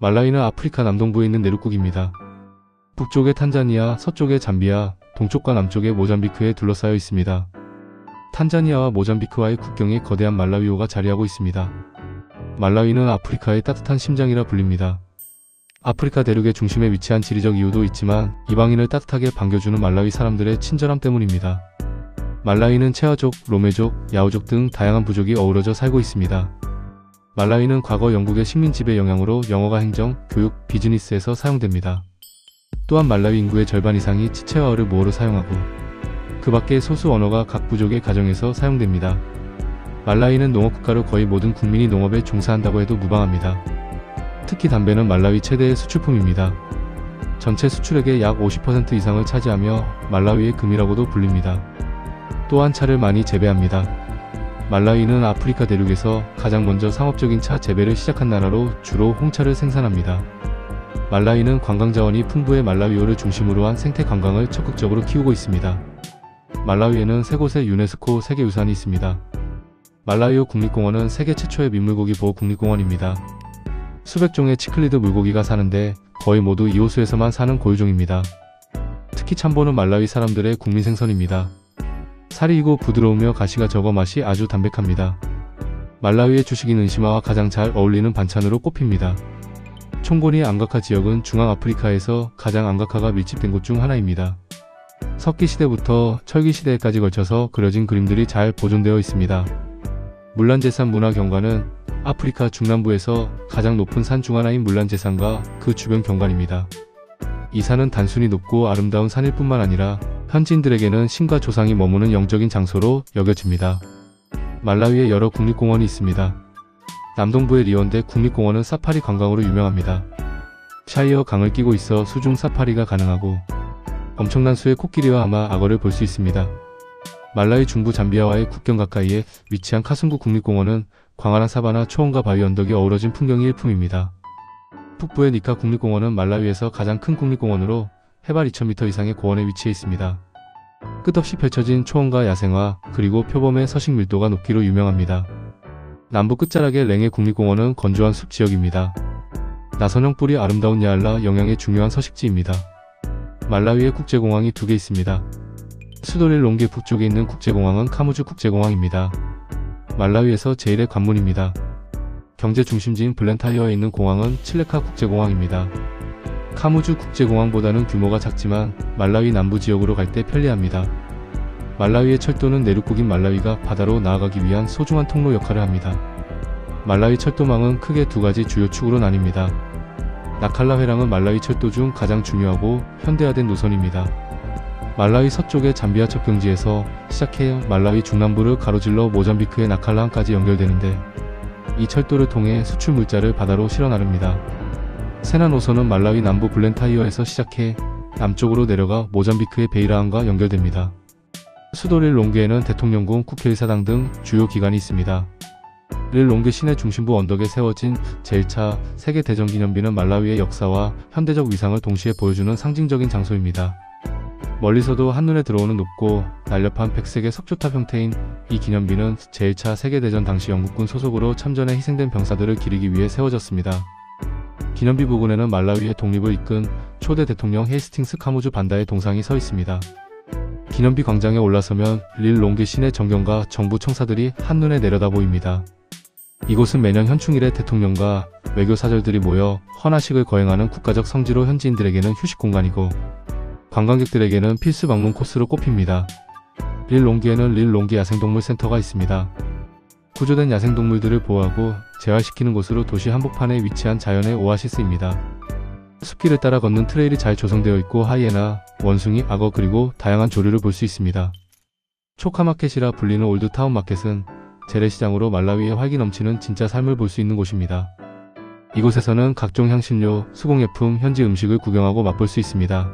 말라위는 아프리카 남동부에 있는 내륙국입니다. 북쪽에 탄자니아, 서쪽에 잠비아, 동쪽과 남쪽에 모잠비크에 둘러싸여 있습니다. 탄자니아와 모잠비크와의 국경에 거대한 말라위호가 자리하고 있습니다. 말라위는 아프리카의 따뜻한 심장이라 불립니다. 아프리카 대륙의 중심에 위치한 지리적 이유도 있지만 이방인을 따뜻하게 반겨주는 말라위 사람들의 친절함 때문입니다. 말라위는 체와족, 로메족, 야오족 등 다양한 부족이 어우러져 살고 있습니다. 말라위는 과거 영국의 식민 지배 영향으로 영어가 행정, 교육, 비즈니스에서 사용됩니다. 또한 말라위 인구의 절반 이상이 치체와어를 모어로 사용하고 그 밖의 소수 언어가 각 부족의 가정에서 사용됩니다. 말라위는 농업국가로 거의 모든 국민이 농업에 종사한다고 해도 무방합니다. 특히 담배는 말라위 최대의 수출품입니다. 전체 수출액의 약 50% 이상을 차지하며 말라위의 금이라고도 불립니다. 또한 차를 많이 재배합니다. 말라위는 아프리카 대륙에서 가장 먼저 상업적인 차 재배를 시작한 나라로 주로 홍차를 생산합니다. 말라위는 관광자원이 풍부해 말라위호를 중심으로 한 생태 관광을 적극적으로 키우고 있습니다. 말라위에는 3곳의 유네스코 세계유산이 있습니다. 말라위호 국립공원은 세계 최초의 민물고기 보호 국립공원입니다. 수백 종의 치클리드 물고기가 사는데 거의 모두 이 호수에서만 사는 고유종입니다. 특히 참보는 말라위 사람들의 국민 생선입니다. 살이 이고 부드러우며 가시가 적어 맛이 아주 담백합니다. 말라위의 주식인 은시마와 가장 잘 어울리는 반찬으로 꼽힙니다. 총고니 앙가카 지역은 중앙아프리카에서 가장 앙가카가 밀집된 곳 중 하나입니다. 석기시대부터 철기시대까지 걸쳐서 그려진 그림들이 잘 보존되어 있습니다. 물란제산 문화경관은 아프리카 중남부에서 가장 높은 산 중 하나인 물란제산과 그 주변 경관입니다. 이 산은 단순히 높고 아름다운 산일 뿐만 아니라 현지인들에게는 신과 조상이 머무는 영적인 장소로 여겨집니다. 말라위에 여러 국립공원이 있습니다. 남동부의 리원데 국립공원은 사파리 관광으로 유명합니다. 샤이어 강을 끼고 있어 수중 사파리가 가능하고 엄청난 수의 코끼리와 하마, 악어를 볼 수 있습니다. 말라위 중부 잠비아와의 국경 가까이에 위치한 카순구 국립공원은 광활한 사바나, 초원과 바위 언덕이 어우러진 풍경이 일품입니다. 북부의 니카 국립공원은 말라위에서 가장 큰 국립공원으로 해발 2000m 이상의 고원에 위치해 있습니다. 끝없이 펼쳐진 초원과 야생화, 그리고 표범의 서식 밀도가 높기로 유명합니다. 남부 끝자락의 랭의 국립공원은 건조한 숲 지역입니다. 나선형 뿔이 아름다운 야알라 영양의 중요한 서식지입니다. 말라위에 국제공항이 2개 있습니다. 수도 릴롱게 북쪽에 있는 국제공항은 카무주 국제공항입니다. 말라위에서 제1의 관문입니다. 경제 중심지인 블렌타이어에 있는 공항은 칠레카 국제공항입니다. 카무주 국제공항보다는 규모가 작지만 말라위 남부 지역으로 갈 때 편리합니다. 말라위의 철도는 내륙국인 말라위가 바다로 나아가기 위한 소중한 통로 역할을 합니다. 말라위 철도망은 크게 2가지 주요 축으로 나뉩니다. 나칼라 회랑은 말라위 철도 중 가장 중요하고 현대화된 노선입니다. 말라위 서쪽의 잠비아 첩경지에서 시작해 말라위 중남부를 가로질러 모잠비크의 나칼라항까지 연결되는데 이 철도를 통해 수출 물자를 바다로 실어 나릅니다. 세나 노선은 말라위 남부 블렌타이어에서 시작해 남쪽으로 내려가 모잠비크의 베이라항과 연결됩니다. 수도 릴롱게에는 대통령궁, 국회의사당 등 주요 기관이 있습니다. 릴롱게 시내 중심부 언덕에 세워진 제1차 세계대전기념비는 말라위의 역사와 현대적 위상을 동시에 보여주는 상징적인 장소입니다. 멀리서도 한눈에 들어오는 높고 날렵한 백색의 석조탑 형태인 이 기념비는 제1차 세계대전 당시 영국군 소속으로 참전에 희생된 병사들을 기리기 위해 세워졌습니다. 기념비 부근에는 말라위의 독립을 이끈 초대 대통령 헤이스팅스 카무주 반다의 동상이 서 있습니다. 기념비 광장에 올라서면 릴롱게 시내 정경과 정부 청사들이 한눈에 내려다 보입니다. 이곳은 매년 현충일에 대통령과 외교사절들이 모여 헌화식을 거행하는 국가적 성지로 현지인들에게는 휴식 공간이고 관광객들에게는 필수 방문 코스로 꼽힙니다. 릴롱게에는 릴롱게 야생동물센터가 있습니다. 구조된 야생동물들을 보호하고 재활시키는 곳으로 도시 한복판에 위치한 자연의 오아시스입니다. 숲길을 따라 걷는 트레일이 잘 조성되어 있고 하이에나, 원숭이, 악어 그리고 다양한 조류를 볼 수 있습니다. 초카마켓이라 불리는 올드타운 마켓은 재래시장으로 말라위의 활기 넘치는 진짜 삶을 볼 수 있는 곳입니다. 이곳에서는 각종 향신료, 수공예품, 현지 음식을 구경하고 맛볼 수 있습니다.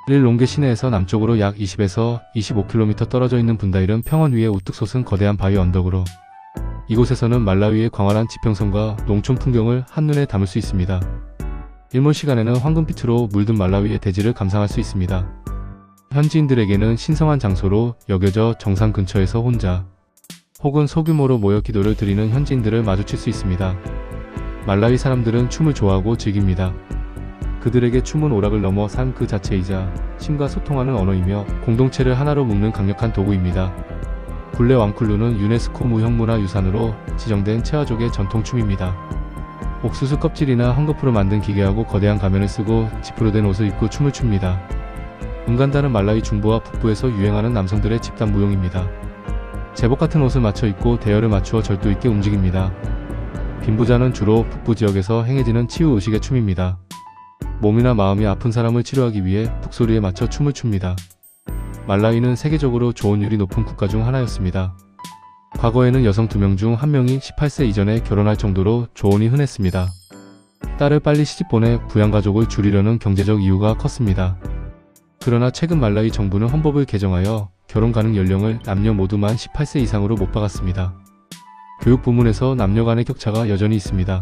릴롱게 시내에서 남쪽으로 약 20에서 25km 떨어져 있는 분다일은 평원 위에 우뚝 솟은 거대한 바위 언덕으로 이곳에서는 말라위의 광활한 지평선과 농촌 풍경을 한눈에 담을 수 있습니다. 일몰 시간에는 황금빛으로 물든 말라위의 대지를 감상할 수 있습니다. 현지인들에게는 신성한 장소로 여겨져 정상 근처에서 혼자 혹은 소규모로 모여 기도를 드리는 현지인들을 마주칠 수 있습니다. 말라위 사람들은 춤을 좋아하고 즐깁니다. 그들에게 춤은 오락을 넘어 삶 그 자체이자 신과 소통하는 언어이며 공동체를 하나로 묶는 강력한 도구입니다. 굴레 왕쿨루는 유네스코 무형문화유산으로 지정된 체와족의 전통춤입니다. 옥수수 껍질이나 헝겊으로 만든 기계하고 거대한 가면을 쓰고 지프로 된 옷을 입고 춤을 춥니다. 응간다는 말라위 중부와 북부에서 유행하는 남성들의 집단 무용입니다. 제복 같은 옷을 맞춰 입고 대열을 맞추어 절도 있게 움직입니다. 빈부자는 주로 북부 지역에서 행해지는 치유 의식의 춤입니다. 몸이나 마음이 아픈 사람을 치료하기 위해 북소리에 맞춰 춤을 춥니다. 말라위는 세계적으로 조혼율이 높은 국가 중 하나였습니다. 과거에는 여성 2명 중 1명이 18세 이전에 결혼할 정도로 조혼이 흔했습니다. 딸을 빨리 시집보내 부양가족을 줄이려는 경제적 이유가 컸습니다. 그러나 최근 말라위 정부는 헌법을 개정하여 결혼 가능 연령을 남녀 모두만 18세 이상으로 못 박았습니다. 교육 부문에서 남녀 간의 격차가 여전히 있습니다.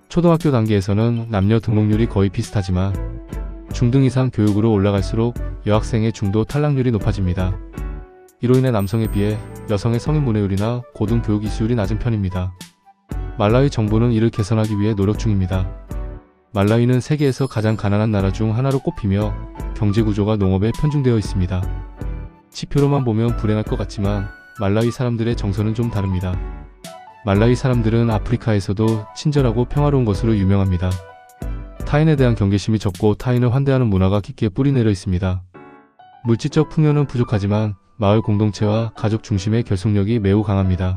초등학교 단계에서는 남녀 등록률이 거의 비슷하지만 중등 이상 교육으로 올라갈수록 여학생의 중도 탈락률이 높아집니다. 이로 인해 남성에 비해 여성의 성인 문해율이나 고등 교육 이수율이 낮은 편입니다. 말라위 정부는 이를 개선하기 위해 노력 중입니다. 말라위는 세계에서 가장 가난한 나라 중 하나로 꼽히며 경제 구조가 농업에 편중되어 있습니다. 지표로만 보면 불행할 것 같지만 말라위 사람들의 정서는 좀 다릅니다. 말라위 사람들은 아프리카에서도 친절하고 평화로운 것으로 유명합니다. 타인에 대한 경계심이 적고 타인을 환대하는 문화가 깊게 뿌리내려 있습니다. 물질적 풍요는 부족하지만 마을 공동체와 가족 중심의 결속력이 매우 강합니다.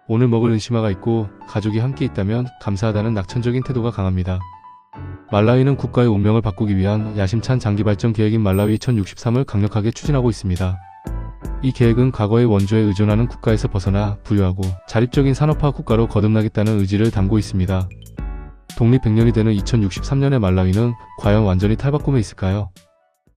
오늘 먹을 은시마가 있고 가족이 함께 있다면 감사하다는 낙천적인 태도가 강합니다. 말라위는 국가의 운명을 바꾸기 위한 야심찬 장기발전 계획인 말라위 2063을 강력하게 추진하고 있습니다. 이 계획은 과거의 원조에 의존하는 국가에서 벗어나 부유하고 자립적인 산업화 국가로 거듭나겠다는 의지를 담고 있습니다. 독립 100년이 되는 2063년의 말라위는 과연 완전히 탈바꿈해 있을까요?